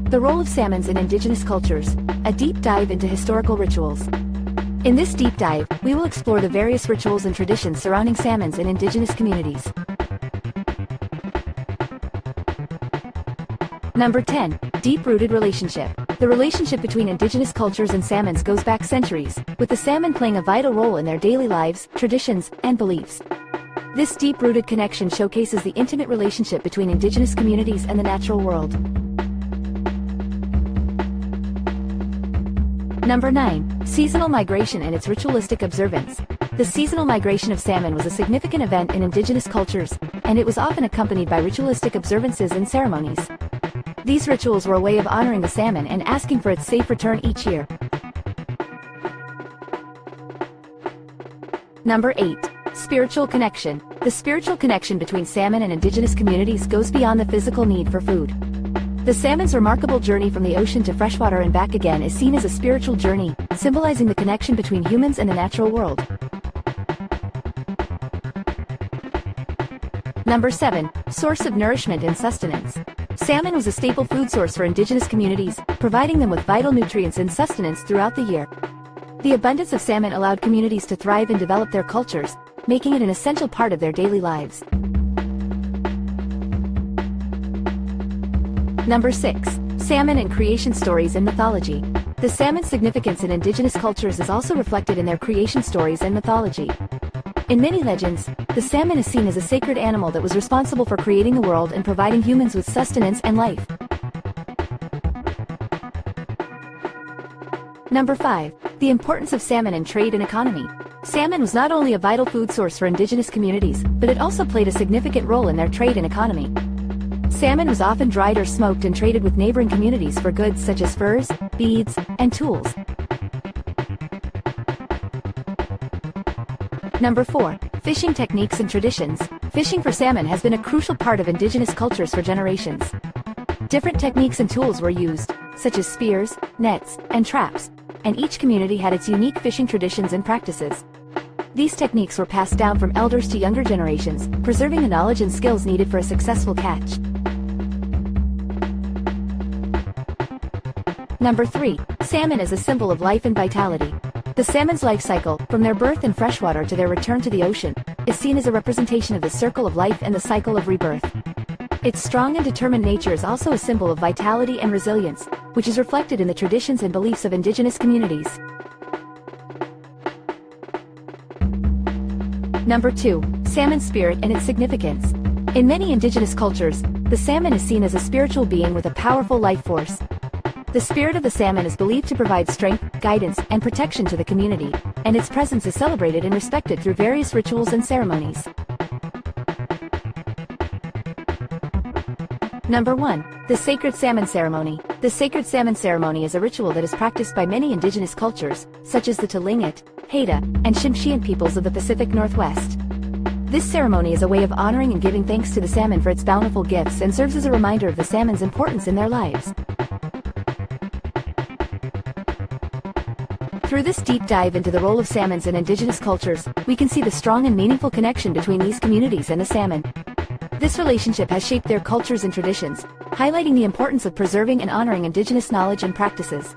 The role of salmons in indigenous cultures, a deep dive into historical rituals. In this deep dive, we will explore the various rituals and traditions surrounding salmons in indigenous communities. Number 10. Deep-rooted relationship. The relationship between indigenous cultures and salmons goes back centuries, with the salmon playing a vital role in their daily lives, traditions, and beliefs. This deep-rooted connection showcases the intimate relationship between indigenous communities and the natural world. Number 9. Seasonal migration and its ritualistic observance. The seasonal migration of salmon was a significant event in indigenous cultures, and it was often accompanied by ritualistic observances and ceremonies. These rituals were a way of honoring the salmon and asking for its safe return each year. Number 8. Spiritual connection. The spiritual connection between salmon and indigenous communities goes beyond the physical need for food. The salmon's remarkable journey from the ocean to freshwater and back again is seen as a spiritual journey, symbolizing the connection between humans and the natural world. Number 7. Source of nourishment and sustenance. Salmon was a staple food source for indigenous communities, providing them with vital nutrients and sustenance throughout the year. The abundance of salmon allowed communities to thrive and develop their cultures, making it an essential part of their daily lives. Number 6. Salmon and creation stories and mythology. The salmon's significance in indigenous cultures is also reflected in their creation stories and mythology. In many legends, the salmon is seen as a sacred animal that was responsible for creating the world and providing humans with sustenance and life. Number 5. The importance of salmon in trade and economy. Salmon was not only a vital food source for indigenous communities, but it also played a significant role in their trade and economy. Salmon was often dried or smoked and traded with neighboring communities for goods such as furs, beads, and tools. Number 4. Fishing techniques and traditions. Fishing for salmon has been a crucial part of indigenous cultures for generations. Different techniques and tools were used, such as spears, nets, and traps, and each community had its unique fishing traditions and practices. These techniques were passed down from elders to younger generations, preserving the knowledge and skills needed for a successful catch. Number 3. Salmon as a symbol of life and vitality. The salmon's life cycle, from their birth in freshwater to their return to the ocean, is seen as a representation of the circle of life and the cycle of rebirth. Its strong and determined nature is also a symbol of vitality and resilience, which is reflected in the traditions and beliefs of indigenous communities. Number 2. Salmon spirit and its significance. In many indigenous cultures, the salmon is seen as a spiritual being with a powerful life force. The spirit of the salmon is believed to provide strength, guidance, and protection to the community, and its presence is celebrated and respected through various rituals and ceremonies. Number 1. The Sacred Salmon Ceremony. The Sacred Salmon Ceremony is a ritual that is practiced by many indigenous cultures, such as the Tlingit, Haida, and Tsimshian peoples of the Pacific Northwest. This ceremony is a way of honoring and giving thanks to the salmon for its bountiful gifts and serves as a reminder of the salmon's importance in their lives. Through this deep dive into the role of salmons in indigenous cultures, we can see the strong and meaningful connection between these communities and the salmon. This relationship has shaped their cultures and traditions, highlighting the importance of preserving and honoring indigenous knowledge and practices.